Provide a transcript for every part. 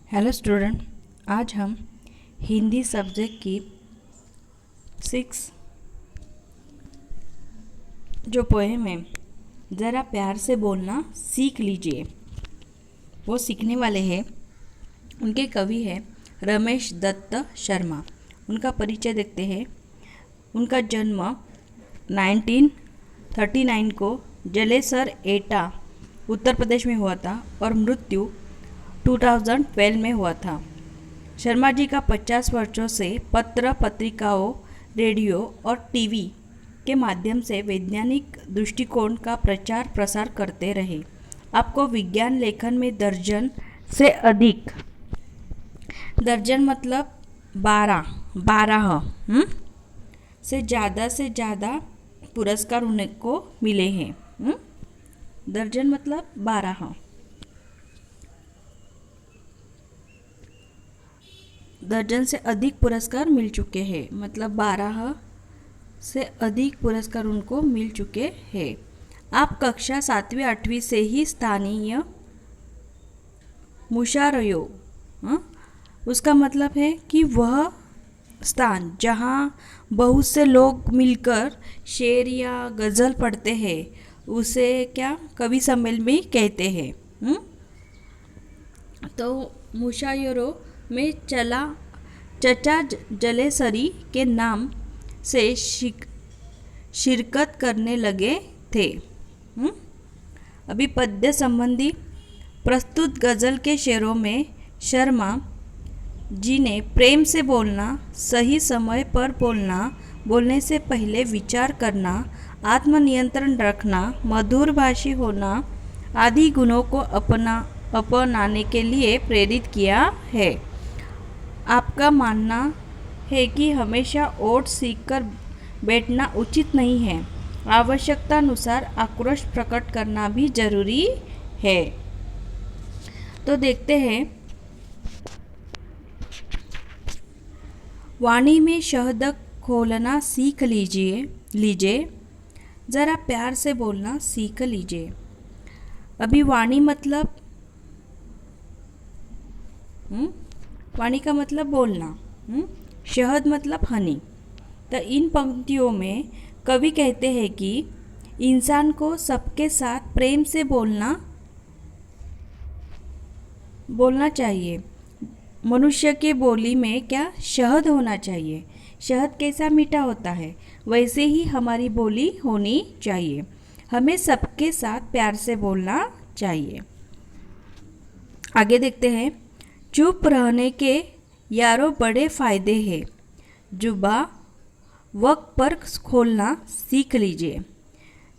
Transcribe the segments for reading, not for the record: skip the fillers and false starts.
Hello student, आज हम Hindi subject की 6 जो पोएम है ज़रा प्यार से बोलना सीख लीजिए वो सीखने वाले हैं। उनके कवि हैं रमेश दत्त शर्मा। उनका परिचय देखते हैं। उनका जन्म 1939 को जलेसर एटा उत्तर प्रदेश में हुआ था और मृत्यु 2012 में हुआ था। शर्मा जी का 50 वर्षों से पत्र पत्रिकाओं, रेडियो और टीवी के माध्यम से वैज्ञानिक दृष्टिकोण का प्रचार प्रसार करते रहे। आपको विज्ञान लेखन में दर्जन से अधिक, दर्जन मतलब 12 से ज़्यादा पुरस्कार उनको मिले हैं। दर्जन मतलब 12। दर्जन से अधिक पुरस्कार मिल चुके हैं, मतलब 12 से अधिक पुरस्कार उनको मिल चुके हैं। आप कक्षा 7वीं 8वीं से ही स्थानीय मुशायरों, उसका मतलब है कि वह स्थान जहाँ बहुत से लोग मिलकर शेर या गज़ल पढ़ते हैं उसे क्या कवि सम्मेलन भी कहते हैं। तो मुशायरों में चचा जलेसरी के नाम से शिरकत करने लगे थे। अभी पद्य संबंधी प्रस्तुत गज़ल के शेरों में शर्मा जी ने प्रेम से बोलना, सही समय पर बोलना, बोलने से पहले विचार करना, आत्मनियंत्रण रखना, मधुर भाषी होना आदि गुणों को अपनाने के लिए प्रेरित किया है। आपका मानना है कि हमेशा ओट सीखकर बैठना उचित नहीं है। आवश्यकतानुसार आक्रोश प्रकट करना भी जरूरी है। तो देखते हैं, वाणी में शहद खोलना सीख लीजिए ज़रा प्यार से बोलना सीख लीजिए। अभी वाणी मतलब वाणी का मतलब बोलना, शहद मतलब हनी। तो इन पंक्तियों में कवि कहते हैं कि इंसान को सबके साथ प्रेम से बोलना चाहिए। मनुष्य के बोली में क्या शहद होना चाहिए। शहद कैसा मीठा होता है वैसे ही हमारी बोली होनी चाहिए। हमें सबके साथ प्यार से बोलना चाहिए। आगे देखते हैं, चुप रहने के यारों बड़े फ़ायदे हैं। जुबा वक्त पर खोलना सीख लीजिए।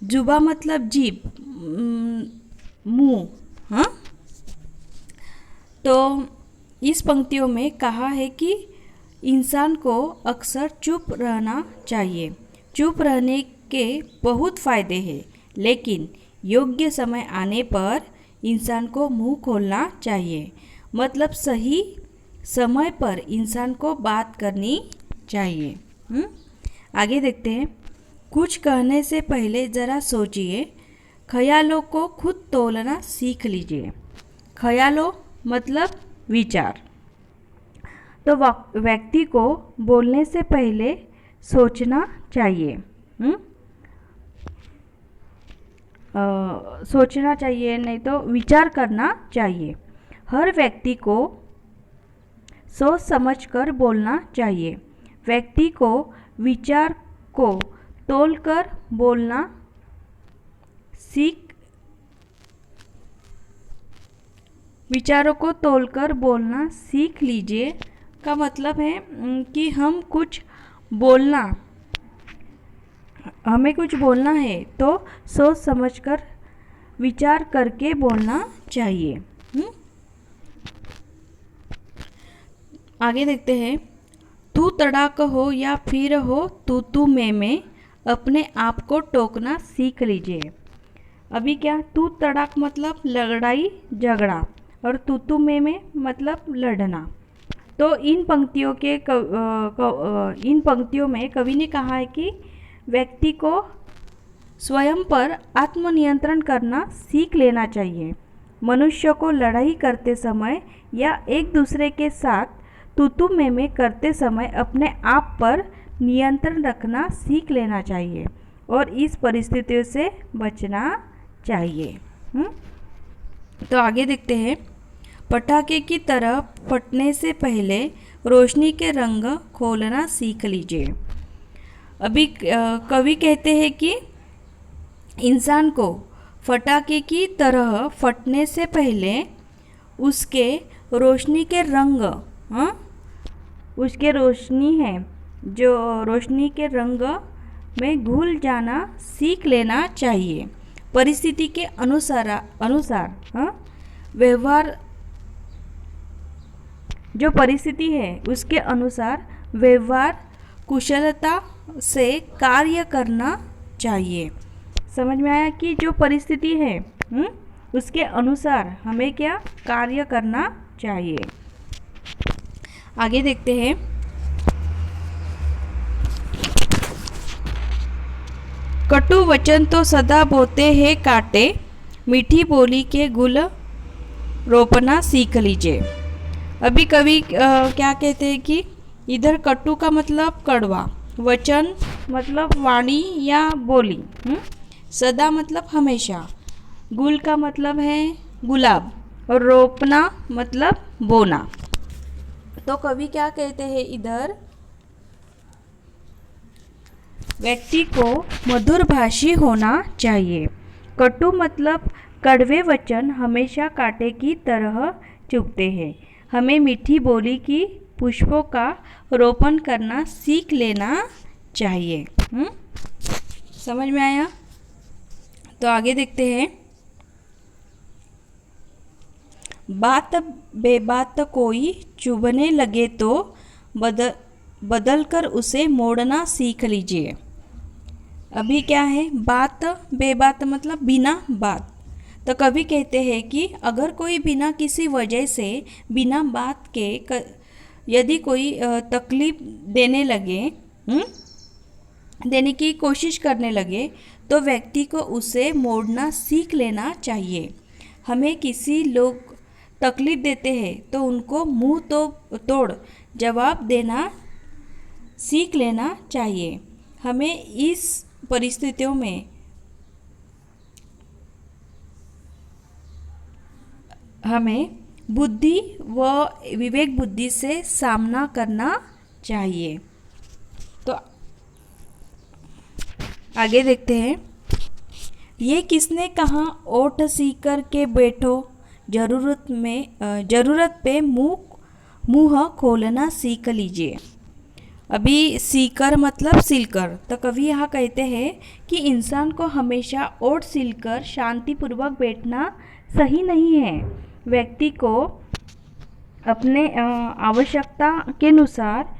जुबा मतलब जीभ, मुंह। हाँ, तो इस पंक्तियों में कहा है कि इंसान को अक्सर चुप रहना चाहिए। चुप रहने के बहुत फ़ायदे हैं, लेकिन योग्य समय आने पर इंसान को मुंह खोलना चाहिए। मतलब सही समय पर इंसान को बात करनी चाहिए। आगे देखते हैं, कुछ कहने से पहले ज़रा सोचिए। ख्यालों को खुद तोलना सीख लीजिए। ख्यालों मतलब विचार। तो व्यक्ति को बोलने से पहले सोचना चाहिए। सोचना चाहिए, नहीं तो विचार करना चाहिए। हर व्यक्ति को सोच समझकर बोलना चाहिए। व्यक्ति को विचार को तोलकर बोलना विचारों को तोलकर बोलना सीख लीजिए का मतलब है कि हमें कुछ बोलना है तो सोच समझकर विचार करके बोलना चाहिए। आगे देखते हैं, तू तड़ाक हो या फिर हो तू मैं अपने आप को टोकना सीख लीजिए। अभी क्या, तू तड़ाक मतलब लड़ाई झगड़ा और तू मैं मतलब लड़ना। तो इन पंक्तियों में कवि ने कहा है कि व्यक्ति को स्वयं पर आत्मनियंत्रण करना सीख लेना चाहिए। मनुष्य को लड़ाई करते समय या एक दूसरे के साथ तू मैं करते समय अपने आप पर नियंत्रण रखना सीख लेना चाहिए और इस परिस्थितियों से बचना चाहिए। तो आगे देखते हैं, पटाखे की तरह फटने से पहले रोशनी के रंग खोलना सीख लीजिए। अभी कवि कहते हैं कि इंसान को पटाखे की तरह फटने से पहले उसके रोशनी के रंग, उसके रोशनी है जो रोशनी के रंग में घुल जाना सीख लेना चाहिए। परिस्थिति के अनुसार व्यवहार, जो परिस्थिति है उसके अनुसार व्यवहार कुशलता से कार्य करना चाहिए। समझ में आया कि जो परिस्थिति है उसके अनुसार हमें क्या कार्य करना चाहिए। आगे देखते हैं, कटु वचन तो सदा बोते हैं काटे, मीठी बोली के गुल रोपना सीख लीजिए। अभी कवि क्या कहते हैं कि इधर कटु का मतलब कड़वा, वचन मतलब वाणी या बोली, सदा मतलब हमेशा, गुल का मतलब है गुलाब और रोपना मतलब बोना। तो कवि क्या कहते हैं इधर, व्यक्ति को मधुरभाषी होना चाहिए। कटु मतलब कड़वे वचन हमेशा कांटे की तरह चुभते हैं। हमें मीठी बोली की पुष्पों का रोपण करना सीख लेना चाहिए। समझ में आया? तो आगे देखते हैं, बात बेबात कोई चुभने लगे तो बदल कर उसे मोड़ना सीख लीजिए। अभी क्या है, बात बेबात मतलब बिना बात। तो कवि कहते हैं कि अगर कोई बिना किसी वजह से बिना बात के यदि कोई तकलीफ देने लगे, देने की कोशिश करने लगे तो व्यक्ति को उसे मोड़ना सीख लेना चाहिए। हमें किसी लोग तकलीफ देते हैं तो उनको मुंह तो तोड़ जवाब देना सीख लेना चाहिए। हमें इस परिस्थितियों में हमें बुद्धि व विवेक बुद्धि से सामना करना चाहिए। तो आगे देखते हैं, ये किसने कहा ओठ सीकर के बैठो, जरूरत पे मुंह खोलना सीख लीजिए। अभी सीकर मतलब सिलकर। तो कवि यहाँ कहते हैं कि इंसान को हमेशा ओठ सिलकर शांतिपूर्वक बैठना सही नहीं है। व्यक्ति को अपने आवश्यकता के अनुसार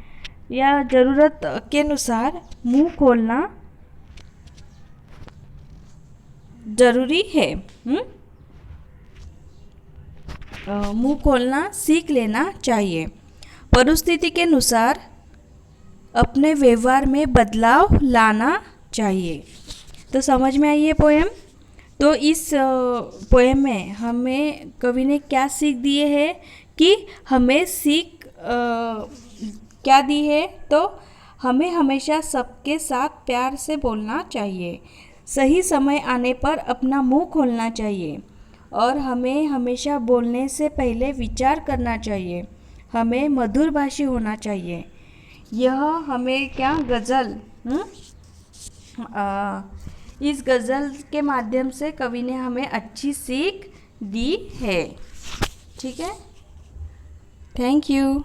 या ज़रूरत के अनुसार मुंह खोलना जरूरी है। मुंह खोलना सीख लेना चाहिए। परिस्थिति के अनुसार अपने व्यवहार में बदलाव लाना चाहिए। तो समझ में आई ये पोएम? तो इस पोएम में हमें कवि ने क्या सीख दिए है कि हमें सीख क्या दी है, तो हमें हमेशा सबके साथ प्यार से बोलना चाहिए, सही समय आने पर अपना मुंह खोलना चाहिए और हमें हमेशा बोलने से पहले विचार करना चाहिए। हमें मधुरभाषी होना चाहिए। यह हमें क्या गज़ल, इस गज़ल के माध्यम से कवि ने हमें अच्छी सीख दी है। ठीक है, थैंक यू।